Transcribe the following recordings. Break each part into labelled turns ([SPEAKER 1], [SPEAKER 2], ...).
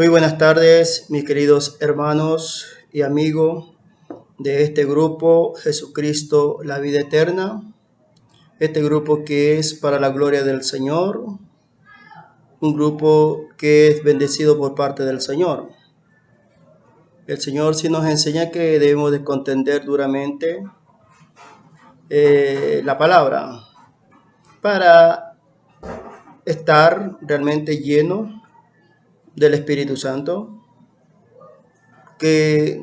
[SPEAKER 1] Muy buenas tardes, mis queridos hermanos y amigos de este grupo Jesucristo, la vida eterna. Este grupo que es para la gloria del Señor, un grupo que es bendecido por parte del Señor. El Señor sí nos enseña que debemos de contender duramente la palabra para estar realmente lleno del Espíritu Santo, que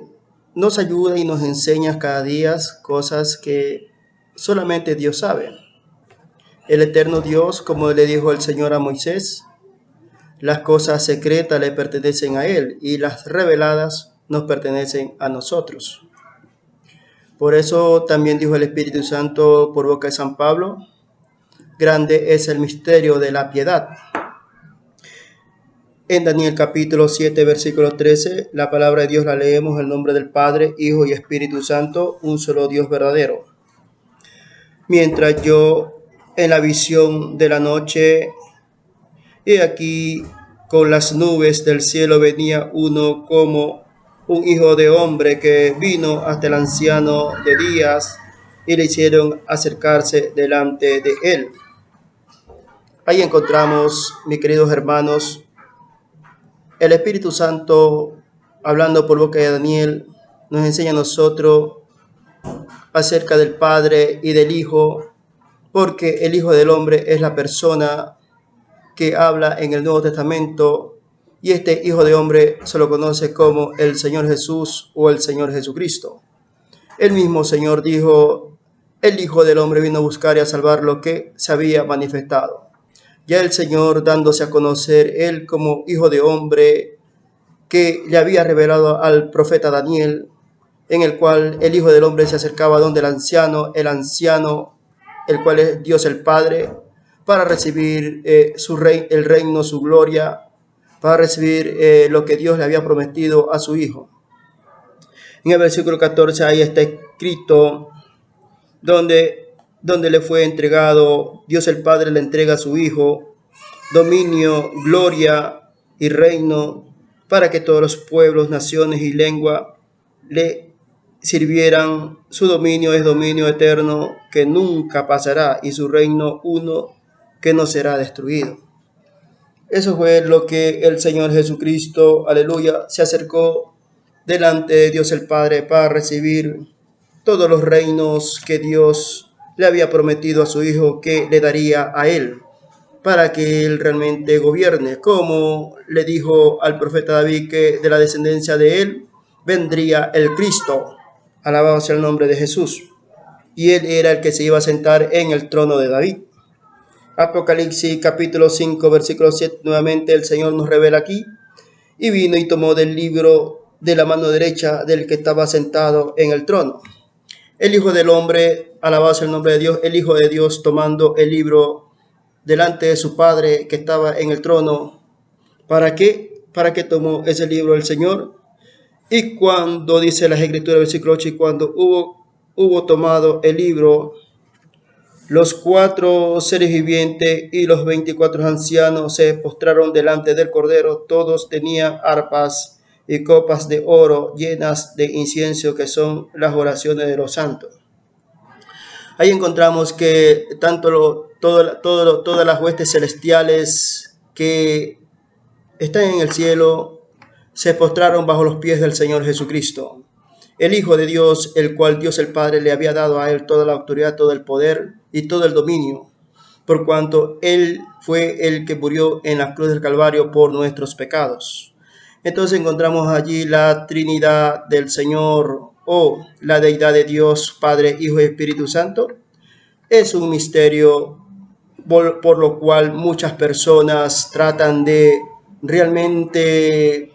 [SPEAKER 1] nos ayuda y nos enseña cada día cosas que solamente Dios sabe. El eterno Dios, como le dijo el Señor a Moisés, las cosas secretas le pertenecen a Él y las reveladas nos pertenecen a nosotros. Por eso también dijo el Espíritu Santo por boca de San Pablo, grande es el misterio de la piedad. En Daniel capítulo 7, versículo 13, la palabra de Dios la leemos en el nombre del Padre, Hijo y Espíritu Santo, un solo Dios verdadero. Mientras yo en la visión de la noche, he aquí con las nubes del cielo venía uno como un hijo de hombre que vino hasta el anciano de días y le hicieron acercarse delante de él. Ahí encontramos, mis queridos hermanos, el Espíritu Santo, hablando por boca de Daniel, nos enseña a nosotros acerca del Padre y del Hijo, porque el Hijo del Hombre es la persona que habla en el Nuevo Testamento, y este Hijo de Hombre se lo conoce como el Señor Jesús o el Señor Jesucristo. El mismo Señor dijo, el Hijo del Hombre vino a buscar y a salvar lo que se había manifestado. Ya el Señor dándose a conocer, Él como Hijo de Hombre, que le había revelado al profeta Daniel, en el cual el Hijo del Hombre se acercaba donde el anciano, el cual es Dios el Padre, para recibir el reino, su gloria, para recibir lo que Dios le había prometido a su Hijo. En el versículo 14 ahí está escrito donde le fue entregado, Dios el Padre le entrega a su Hijo, dominio, gloria y reino, para que todos los pueblos, naciones y lenguas le sirvieran. Su dominio es dominio eterno que nunca pasará y su reino uno que no será destruido. Eso fue lo que el Señor Jesucristo, aleluya, se acercó delante de Dios el Padre para recibir todos los reinos que Dios le había prometido a su Hijo que le daría a él, para que él realmente gobierne, como le dijo al profeta David que de la descendencia de él vendría el Cristo, alabado sea el nombre de Jesús, y él era el que se iba a sentar en el trono de David. Apocalipsis capítulo 5 versículo 7, nuevamente el Señor nos revela aquí, y vino y tomó del libro de la mano derecha del que estaba sentado en el trono. El Hijo del Hombre, alabado sea el nombre de Dios, el Hijo de Dios tomando el libro delante de su Padre que estaba en el trono. ¿Para qué? ¿Para qué tomó ese libro el Señor? Y cuando dice las Escrituras, versículo 8, y cuando hubo tomado el libro, los 4 seres vivientes y los 24 ancianos se postraron delante del Cordero. Todos tenían arpas y copas de oro llenas de incienso, que son las oraciones de los santos. Ahí encontramos que todas las huestes celestiales que están en el cielo se postraron bajo los pies del Señor Jesucristo, el Hijo de Dios, el cual Dios el Padre le había dado a él toda la autoridad, todo el poder y todo el dominio, por cuanto él fue el que murió en la cruz del Calvario por nuestros pecados. Entonces encontramos allí la Trinidad del Señor, o la deidad de Dios, Padre, Hijo y Espíritu Santo. Es un misterio por lo cual muchas personas tratan de realmente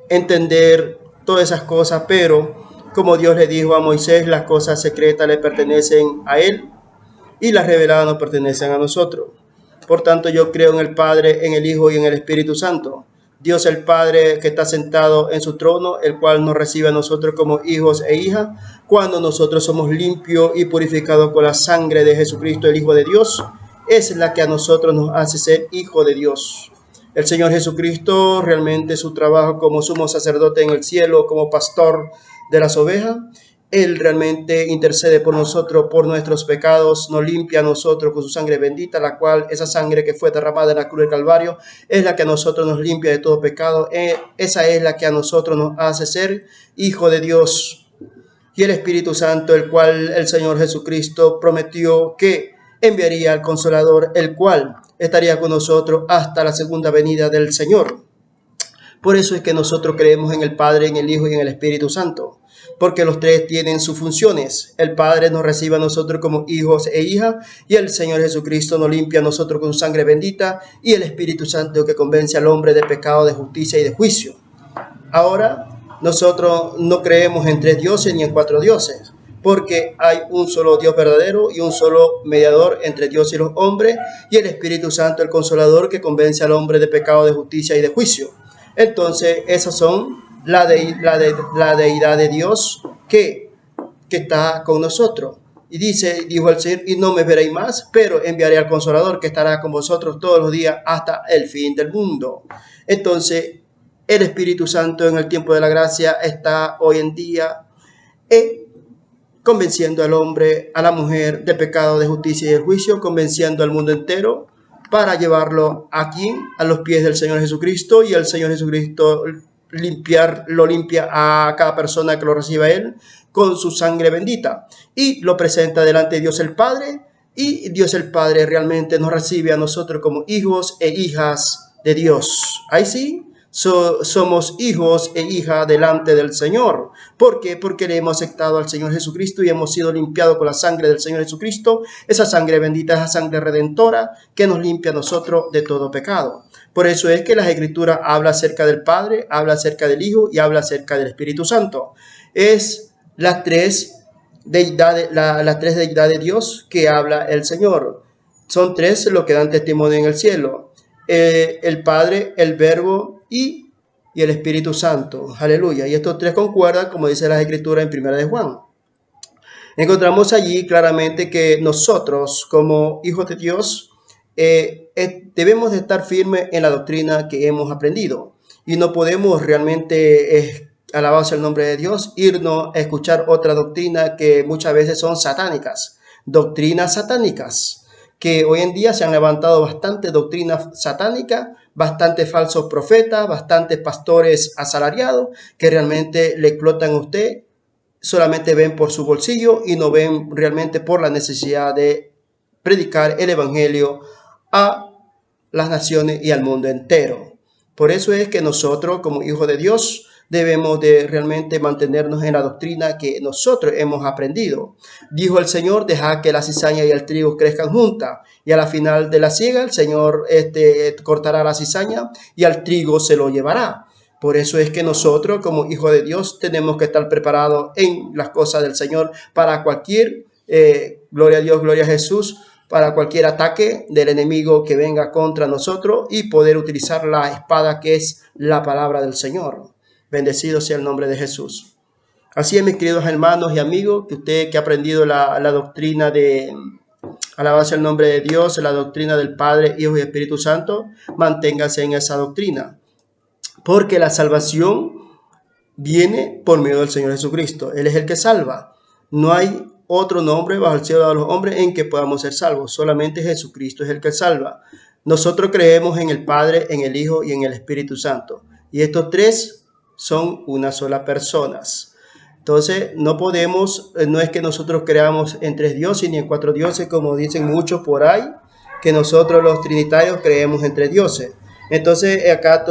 [SPEAKER 1] entender todas esas cosas, pero como Dios le dijo a Moisés, las cosas secretas le pertenecen a él y las reveladas nos pertenecen a nosotros. Por tanto, yo creo en el Padre, en el Hijo y en el Espíritu Santo. Dios el Padre que está sentado en su trono, el cual nos recibe a nosotros como hijos e hijas, cuando nosotros somos limpios y purificados con la sangre de Jesucristo, el Hijo de Dios, es la que a nosotros nos hace ser hijo de Dios. El Señor Jesucristo, realmente su trabajo como sumo sacerdote en el cielo, como pastor de las ovejas, Él realmente intercede por nosotros, por nuestros pecados, nos limpia a nosotros con su sangre bendita, la cual, esa sangre que fue derramada en la cruz del Calvario, es la que a nosotros nos limpia de todo pecado. Esa es la que a nosotros nos hace ser hijo de Dios. Y el Espíritu Santo, el cual el Señor Jesucristo prometió que enviaría al Consolador, el cual estaría con nosotros hasta la segunda venida del Señor. Por eso es que nosotros creemos en el Padre, en el Hijo y en el Espíritu Santo, porque los tres tienen sus funciones. El Padre nos recibe a nosotros como hijos e hijas, y el Señor Jesucristo nos limpia a nosotros con su sangre bendita, y el Espíritu Santo que convence al hombre de pecado, de justicia y de juicio. Ahora, nosotros no creemos en tres dioses ni en cuatro dioses, porque hay un solo Dios verdadero y un solo mediador entre Dios y los hombres, y el Espíritu Santo, el Consolador, que convence al hombre de pecado, de justicia y de juicio. Entonces, esas son la deidad de Dios que está con nosotros. Y dijo el Señor, y no me veréis más, pero enviaré al Consolador que estará con vosotros todos los días hasta el fin del mundo. Entonces, el Espíritu Santo en el tiempo de la gracia está hoy en día convenciendo al hombre, a la mujer de pecado, de justicia y de juicio, convenciendo al mundo entero para llevarlo aquí, a los pies del Señor Jesucristo, y el Señor Jesucristo lo limpia a cada persona que lo reciba Él con su sangre bendita y lo presenta delante de Dios el Padre, y Dios el Padre realmente nos recibe a nosotros como hijos e hijas de Dios. Ahí sí, somos hijos e hijas delante del Señor. ¿Por qué? Porque le hemos aceptado al Señor Jesucristo y hemos sido limpiados con la sangre del Señor Jesucristo, esa sangre bendita, esa sangre redentora que nos limpia a nosotros de todo pecado. Por eso es que las Escrituras habla acerca del Padre, habla acerca del Hijo y habla acerca del Espíritu Santo. Es las tres deidades de Dios que habla el Señor. Son tres los que dan testimonio en el cielo. El Padre, el Verbo y el Espíritu Santo. Aleluya. Y estos tres concuerdan, como dice la Escritura en 1 de Juan. Encontramos allí claramente que nosotros, como hijos de Dios, debemos de estar firmes en la doctrina que hemos aprendido. Y no podemos realmente, alabado el nombre de Dios, irnos a escuchar otra doctrina que muchas veces son satánicas. Doctrinas satánicas. Que hoy en día se han levantado bastantes doctrinas satánicas, bastantes falsos profetas, bastantes pastores asalariados que realmente le explotan a usted, solamente ven por su bolsillo y no ven realmente por la necesidad de predicar el evangelio a las naciones y al mundo entero. Por eso es que nosotros, como hijos de Dios, debemos de realmente mantenernos en la doctrina que nosotros hemos aprendido. Dijo el Señor, dejad que la cizaña y el trigo crezcan juntas, y a la final de la siega el Señor cortará la cizaña y al trigo se lo llevará. Por eso es que nosotros, como hijos de Dios, tenemos que estar preparados en las cosas del Señor para cualquier, gloria a Dios, gloria a Jesús, para cualquier ataque del enemigo que venga contra nosotros y poder utilizar la espada que es la palabra del Señor. Bendecido sea el nombre de Jesús. Así es, mis queridos hermanos y amigos, que usted que ha aprendido la doctrina de alabanza al nombre de Dios, la doctrina del Padre, Hijo y Espíritu Santo, manténgase en esa doctrina. Porque la salvación viene por medio del Señor Jesucristo. Él es el que salva. No hay otro nombre bajo el cielo de los hombres en que podamos ser salvos. Solamente Jesucristo es el que salva. Nosotros creemos en el Padre, en el Hijo y en el Espíritu Santo. Y estos tres son una sola persona. Entonces, no es que nosotros creamos en tres dioses ni en cuatro dioses, como dicen muchos por ahí, que nosotros los trinitarios creemos en tres dioses. Entonces, acá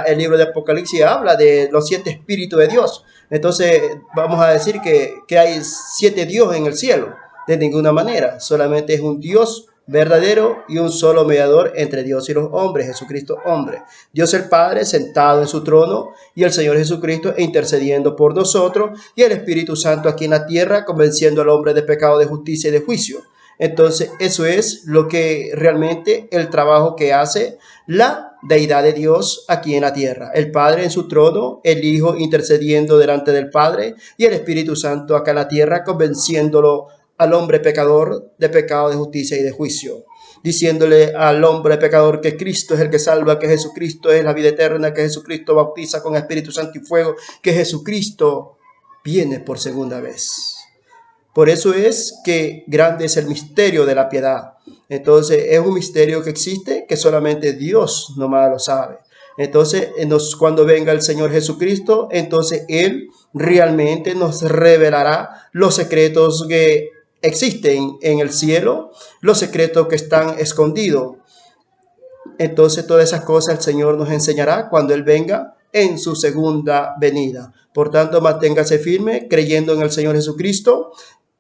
[SPEAKER 1] el libro de Apocalipsis habla de los 7 espíritus de Dios. Entonces, vamos a decir que hay 7 dioses en el cielo. De ninguna manera, solamente es un Dios verdadero y un solo mediador entre Dios y los hombres, Jesucristo hombre. Dios el Padre sentado en su trono y el Señor Jesucristo intercediendo por nosotros, y el Espíritu Santo aquí en la tierra convenciendo al hombre de pecado, de justicia y de juicio. Entonces, eso es lo que realmente el trabajo que hace la deidad de Dios aquí en la tierra. El Padre en su trono, el Hijo intercediendo delante del Padre y el Espíritu Santo acá en la tierra convenciéndolo al hombre pecador de pecado, de justicia y de juicio. diciéndole al hombre pecador que Cristo es el que salva, que Jesucristo es la vida eterna, que Jesucristo bautiza con Espíritu Santo y fuego, que Jesucristo viene por segunda vez. Por eso es que grande es el misterio de la piedad. Entonces es un misterio que existe, que solamente Dios nomás lo sabe. Entonces cuando venga el Señor Jesucristo, entonces Él realmente nos revelará los secretos que existen en el cielo, los secretos que están escondidos. Entonces todas esas cosas el Señor nos enseñará cuando Él venga en su segunda venida. Por tanto, manténgase firme creyendo en el Señor Jesucristo.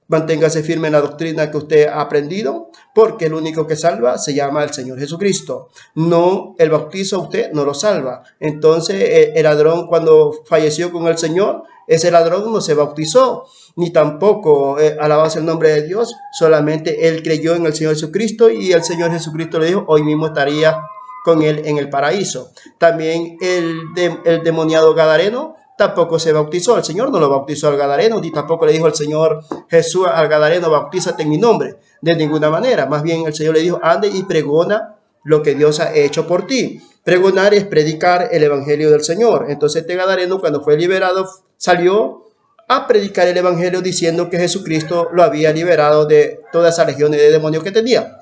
[SPEAKER 1] Manténgase firme en la doctrina que usted ha aprendido, porque el único que salva se llama el Señor Jesucristo. No, el bautizo a usted no lo salva. Entonces, el ladrón cuando falleció con el Señor, ese ladrón no se bautizó, ni tampoco alabase el nombre de Dios, solamente él creyó en el Señor Jesucristo y el Señor Jesucristo le dijo, hoy mismo estaría con él en el paraíso. También el demoniado gadareno tampoco se bautizó. El Señor no lo bautizó al gadareno, ni tampoco le dijo al Señor Jesús al gadareno, bautízate en mi nombre, de ninguna manera. Más bien el Señor le dijo, ande y pregona lo que Dios ha hecho por ti. Pregonar es predicar el evangelio del Señor. Entonces este gadareno, cuando fue liberado, salió a predicar el evangelio diciendo que Jesucristo lo había liberado de todas esas legiones de demonios que tenía.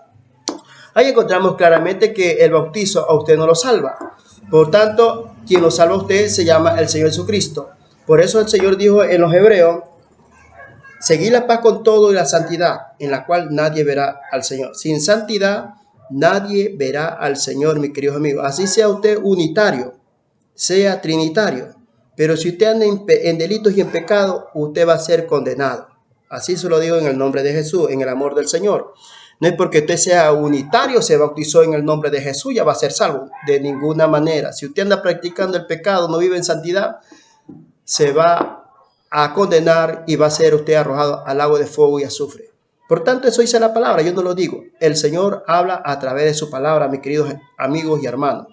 [SPEAKER 1] Ahí encontramos claramente que el bautizo a usted no lo salva. Por tanto, quien lo salva a usted se llama el Señor Jesucristo. Por eso el Señor dijo en los Hebreos, seguid la paz con todo y la santidad, en la cual nadie verá al Señor. Sin santidad, nadie verá al Señor, mis queridos amigos. Así sea usted unitario, sea trinitario. Pero si usted anda en delitos y en pecado, usted va a ser condenado. Así se lo digo en el nombre de Jesús, en el amor del Señor. No es porque usted sea unitario, se bautizó en el nombre de Jesús, ya va a ser salvo. De ninguna manera. Si usted anda practicando el pecado, no vive en santidad, se va a condenar y va a ser usted arrojado al lago de fuego y azufre. Por tanto, eso dice la palabra, yo no lo digo. El Señor habla a través de su palabra, mis queridos amigos y hermanos.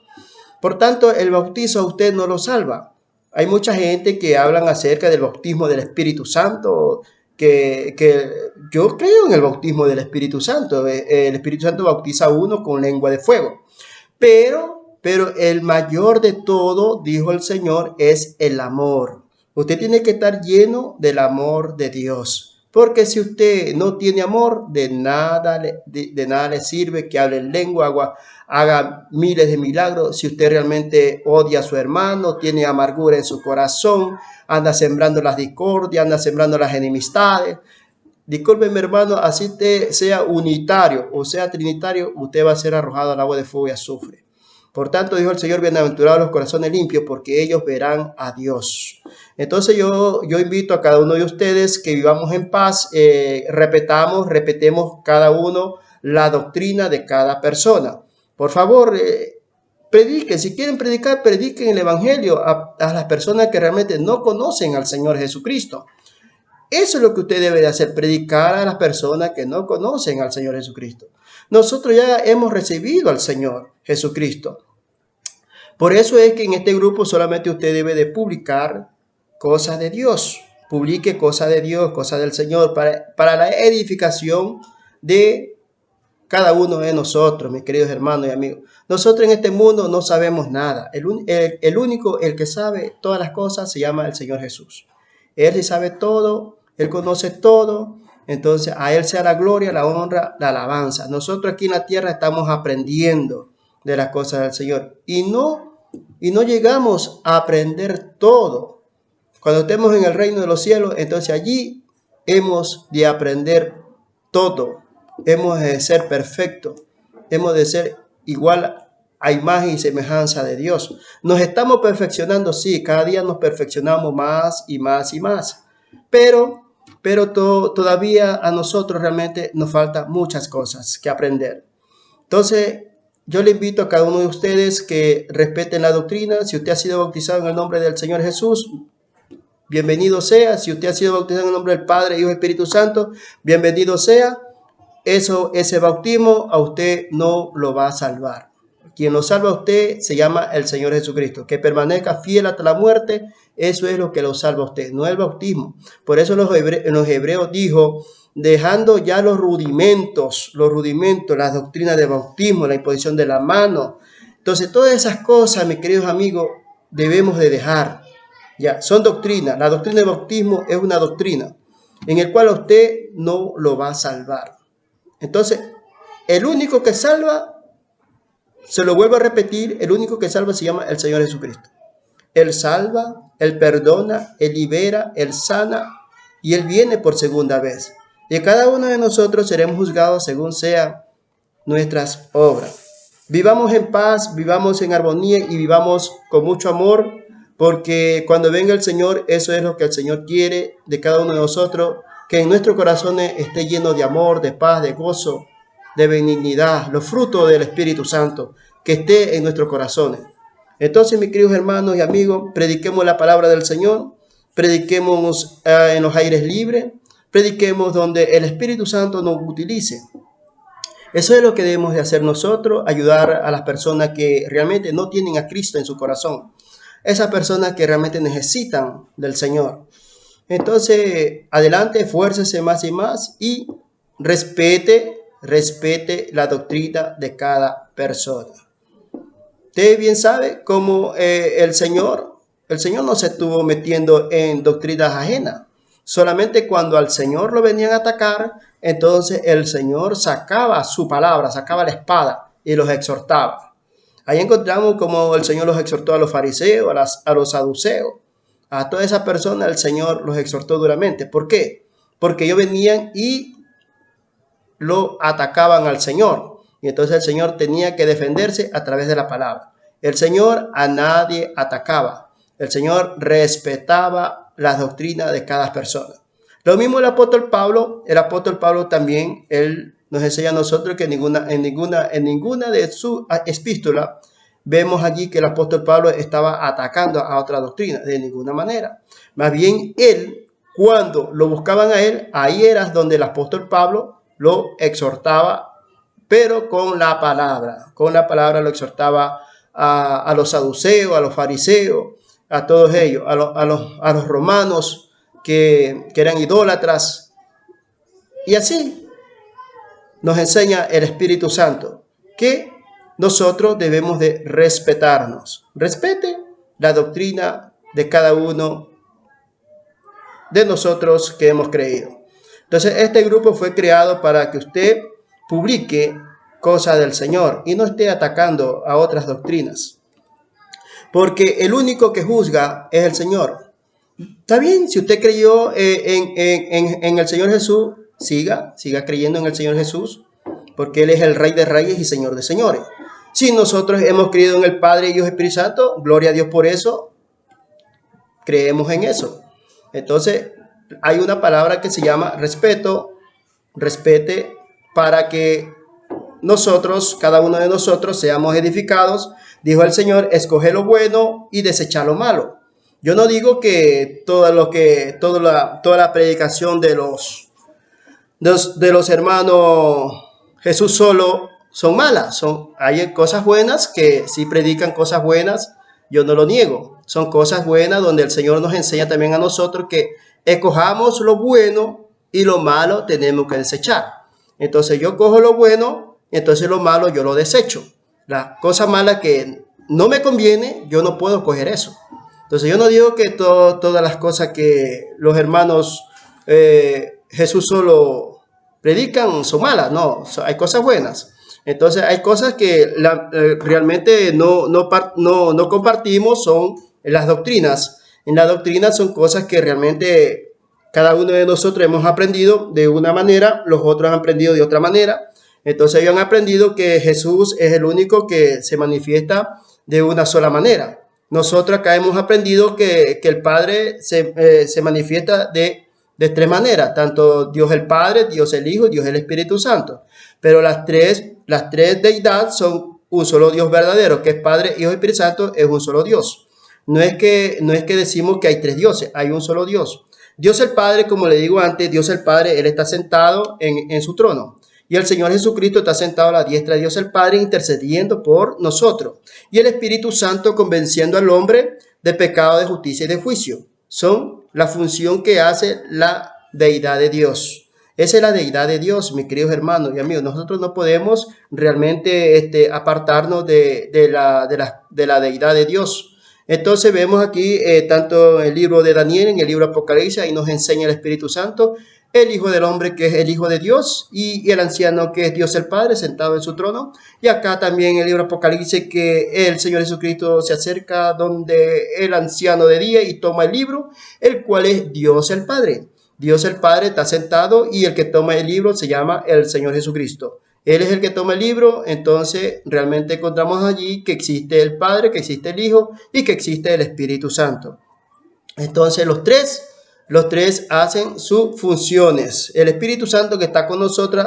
[SPEAKER 1] Por tanto, el bautizo a usted no lo salva. Hay mucha gente que hablan acerca del bautismo del Espíritu Santo, que yo creo en el bautismo del Espíritu Santo. El Espíritu Santo bautiza a uno con lengua de fuego. Pero el mayor de todo, dijo el Señor, es el amor. Usted tiene que estar lleno del amor de Dios. Porque si usted no tiene amor, de nada le sirve que hable en lengua, haga miles de milagros. Si usted realmente odia a su hermano, tiene amargura en su corazón, anda sembrando las discordias, anda sembrando las enemistades. Discúlpeme, hermano, así usted sea unitario o sea trinitario, usted va a ser arrojado al agua de fuego y azufre. Por tanto, dijo el Señor, bienaventurados los corazones limpios, porque ellos verán a Dios. Entonces yo invito a cada uno de ustedes que vivamos en paz, repetemos cada uno la doctrina de cada persona. Por favor, prediquen, si quieren predicar, prediquen el evangelio a las personas que realmente no conocen al Señor Jesucristo. Eso es lo que usted debe de hacer, predicar a las personas que no conocen al Señor Jesucristo. Nosotros ya hemos recibido al Señor Jesucristo. Por eso es que en este grupo solamente usted debe de publicar cosas de Dios. Publique cosas de Dios, cosas del Señor, para la edificación de cada uno de nosotros, mis queridos hermanos y amigos. Nosotros en este mundo no sabemos nada. El único, el que sabe todas las cosas, se llama el Señor Jesús. Él sí sabe todo, Él conoce todo. Entonces a Él sea la gloria, la honra, la alabanza. Nosotros aquí en la tierra estamos aprendiendo de las cosas del Señor. Y no llegamos a aprender todo. Cuando estemos en el reino de los cielos, entonces allí hemos de aprender todo. Hemos de ser perfectos. Hemos de ser igual a imagen y semejanza de Dios. Nos estamos perfeccionando, sí. Cada día nos perfeccionamos más y más y más. Pero todavía a nosotros realmente nos faltan muchas cosas que aprender. Entonces, yo le invito a cada uno de ustedes que respeten la doctrina. Si usted ha sido bautizado en el nombre del Señor Jesús, bienvenido sea. Si usted ha sido bautizado en el nombre del Padre, Hijo y Espíritu Santo, bienvenido sea. Ese bautismo a usted no lo va a salvar. Quien lo salva a usted se llama el Señor Jesucristo. Que permanezca fiel hasta la muerte, eso es lo que lo salva a usted, no el bautismo. Por eso en los Hebreos dijo dejando ya los rudimentos, las doctrinas de bautismo, la imposición de la mano. Entonces, todas esas cosas, mis queridos amigos, debemos de dejar. Ya, son doctrinas. La doctrina del bautismo es una doctrina en el cual usted no lo va a salvar. Entonces, el único que salva, se lo vuelvo a repetir, el único que salva se llama el Señor Jesucristo. Él salva, Él perdona, Él libera, Él sana y Él viene por segunda vez. Y cada uno de nosotros seremos juzgados según sean nuestras obras. Vivamos en paz, vivamos en armonía y vivamos con mucho amor, porque cuando venga el Señor, eso es lo que el Señor quiere de cada uno de nosotros, que en nuestros corazones esté lleno de amor, de paz, de gozo, de benignidad, los frutos del Espíritu Santo, que esté en nuestros corazones. Entonces, mis queridos hermanos y amigos, prediquemos la palabra del Señor, prediquemos en los aires libres, prediquemos donde el Espíritu Santo nos utilice. Eso es lo que debemos de hacer nosotros, ayudar a las personas que realmente no tienen a Cristo en su corazón. Esas personas que realmente necesitan del Señor. Entonces, adelante, esfuércese más y más y respete la doctrina de cada persona. Usted bien sabe cómo el Señor no se estuvo metiendo en doctrinas ajenas. Solamente cuando al Señor lo venían a atacar, entonces el Señor sacaba su palabra, sacaba la espada y los exhortaba. Ahí encontramos como el Señor los exhortó a los fariseos, a los saduceos. A todas esas personas el Señor los exhortó duramente. ¿Por qué? Porque ellos venían y lo atacaban al Señor. Y entonces el Señor tenía que defenderse a través de la palabra. El Señor a nadie atacaba. El Señor respetaba las doctrinas de cada persona. Lo mismo el apóstol Pablo también, él nos enseña a nosotros que en ninguna de sus epístolas vemos allí que el apóstol Pablo estaba atacando a otra doctrina, de ninguna manera. Más bien él, cuando lo buscaban a él, ahí era donde el apóstol Pablo lo exhortaba, pero con la palabra lo exhortaba a los saduceos, a los fariseos, a todos ellos, a los romanos que eran idólatras. Y así nos enseña el Espíritu Santo que nosotros debemos de respetarnos. Respete la doctrina de cada uno de nosotros que hemos creído. Entonces, este grupo fue creado para que usted publique cosas del Señor y no esté atacando a otras doctrinas. Porque el único que juzga es el Señor. Está bien, si usted creyó en el Señor Jesús, siga creyendo en el Señor Jesús, porque Él es el Rey de Reyes y Señor de Señores. Si nosotros hemos creído en el Padre, Hijo y Espíritu Santo, gloria a Dios por eso, creemos en eso. Entonces, hay una palabra que se llama respeto, respete, para que nosotros, cada uno de nosotros, seamos edificados. Dijo el Señor, escoge lo bueno y desecha lo malo. Yo no digo que toda la predicación de los hermanos Jesús solo son malas. Hay cosas buenas que sí predican cosas buenas, yo no lo niego. Son cosas buenas donde el Señor nos enseña también a nosotros que escojamos lo bueno y lo malo tenemos que desechar. Entonces yo cojo lo bueno, entonces lo malo yo lo desecho. Las cosas malas que no me conviene, yo no puedo coger eso. Entonces yo no digo que todas las cosas que los hermanos Jesús solo predican son malas, no, hay cosas buenas. Entonces hay cosas que realmente no compartimos, son las doctrinas. En la doctrina son cosas que realmente cada uno de nosotros hemos aprendido de una manera, los otros han aprendido de otra manera. Entonces ellos han aprendido que Jesús es el único que se manifiesta de una sola manera. Nosotros acá hemos aprendido que el Padre se manifiesta de tres maneras, tanto Dios el Padre, Dios el Hijo y Dios el Espíritu Santo. Pero las tres deidades son un solo Dios verdadero, que es Padre, Hijo y Espíritu Santo, es un solo Dios. No es que decimos que hay tres dioses, hay un solo Dios. Dios el Padre, como le digo antes, Dios el Padre, Él está sentado en su trono. Y el Señor Jesucristo está sentado a la diestra de Dios el Padre, intercediendo por nosotros. Y el Espíritu Santo convenciendo al hombre de pecado, de justicia y de juicio. Son la función que hace la deidad de Dios. Esa es la deidad de Dios, mis queridos hermanos y amigos. Nosotros no podemos realmente apartarnos de la deidad de Dios. Entonces vemos aquí, tanto en el libro de Daniel, en el libro Apocalipsis, ahí nos enseña el Espíritu Santo, el Hijo del Hombre, que es el Hijo de Dios, y el anciano, que es Dios el Padre, sentado en su trono. Y acá también en el libro Apocalipsis, que el Señor Jesucristo se acerca donde el anciano de día y toma el libro, el cual es Dios el Padre. Dios el Padre está sentado y el que toma el libro se llama el Señor Jesucristo. Él es el que toma el libro, entonces realmente encontramos allí que existe el Padre, que existe el Hijo y que existe el Espíritu Santo. Entonces los tres hacen sus funciones. El Espíritu Santo, que está con nosotros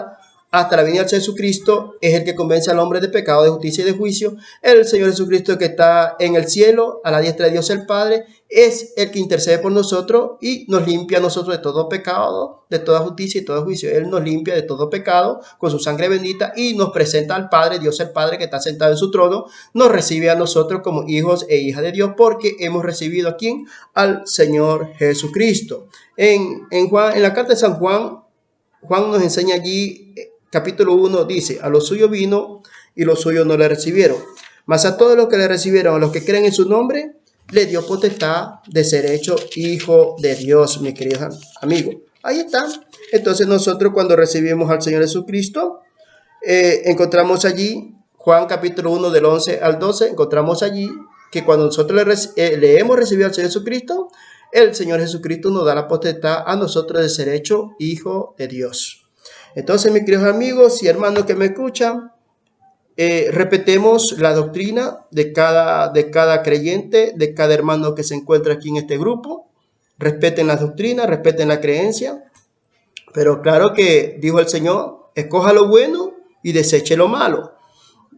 [SPEAKER 1] hasta la venida de Jesucristo, es el que convence al hombre de pecado, de justicia y de juicio. El Señor Jesucristo, que está en el cielo, a la diestra de Dios el Padre, es el que intercede por nosotros y nos limpia a nosotros de todo pecado, de toda justicia y todo juicio. Él nos limpia de todo pecado con su sangre bendita y nos presenta al Padre, Dios el Padre, que está sentado en su trono. Nos recibe a nosotros como hijos e hijas de Dios, porque hemos recibido a ¿quién? Al Señor Jesucristo. En la carta de San Juan, Juan nos enseña allí, capítulo 1, dice: a los suyos vino y los suyos no le recibieron, mas a todos los que le recibieron, a los que creen en su nombre, le dio potestad de ser hecho hijo de Dios, mis queridos amigos. Ahí está. Entonces nosotros, cuando recibimos al Señor Jesucristo, encontramos allí, Juan capítulo 1 del 11 al 12, encontramos allí que cuando nosotros le hemos recibido al Señor Jesucristo, el Señor Jesucristo nos da la potestad a nosotros de ser hecho hijo de Dios. Entonces, mis queridos amigos y hermanos que me escuchan, repetemos la doctrina de cada creyente, de cada hermano que se encuentra aquí en este grupo. Respeten las doctrinas, respeten la creencia, pero claro que dijo el Señor: escoja lo bueno y deseche lo malo.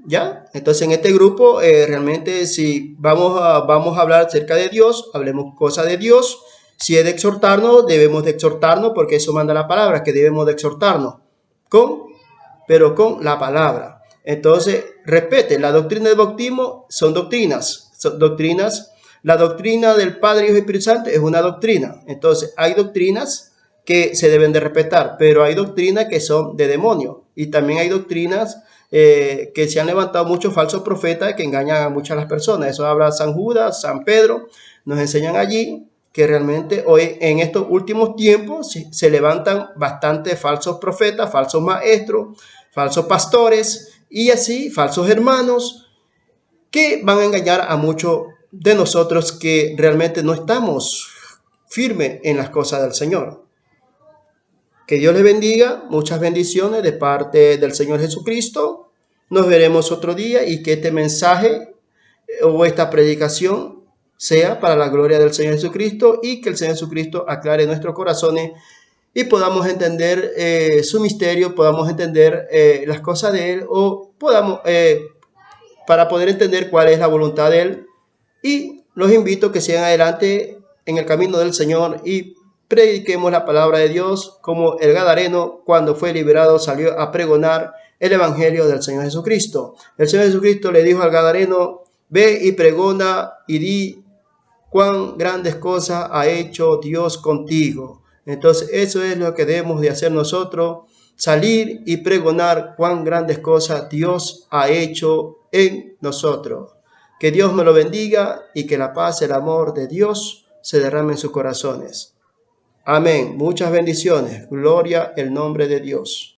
[SPEAKER 1] ¿Ya? Entonces en este grupo realmente, si vamos a hablar acerca de Dios, hablemos cosas de Dios. Si es de exhortarnos, debemos de exhortarnos, porque eso manda la palabra, que debemos de exhortarnos pero con la palabra. Entonces, respete, la doctrina del bautismo son doctrinas. La doctrina del Padre, Hijo y Espíritu Santo es una doctrina. Entonces, hay doctrinas que se deben de respetar, pero hay doctrinas que son de demonio. Y también hay doctrinas que se han levantado muchos falsos profetas que engañan a muchas las personas. Eso habla San Judas, San Pedro, nos enseñan allí que realmente hoy en estos últimos tiempos se levantan bastantes falsos profetas, falsos maestros, falsos pastores y así falsos hermanos que van a engañar a muchos de nosotros que realmente no estamos firmes en las cosas del Señor. Que Dios les bendiga, muchas bendiciones de parte del Señor Jesucristo. Nos veremos otro día y que este mensaje o esta predicación sea para la gloria del Señor Jesucristo y que el Señor Jesucristo aclare nuestros corazones y podamos entender su misterio, podamos entender las cosas de Él o podamos, para poder entender cuál es la voluntad de Él. Y los invito a que sigan adelante en el camino del Señor y prediquemos la palabra de Dios, como el gadareno, cuando fue liberado, salió a pregonar el evangelio del Señor Jesucristo. El Señor Jesucristo le dijo al gadareno: ve y pregona y di cuán grandes cosas ha hecho Dios contigo. Entonces eso es lo que debemos de hacer nosotros: salir y pregonar cuán grandes cosas Dios ha hecho en nosotros. Que Dios me lo bendiga y que la paz y el amor de Dios se derrame en sus corazones. Amén. Muchas bendiciones. Gloria al nombre de Dios.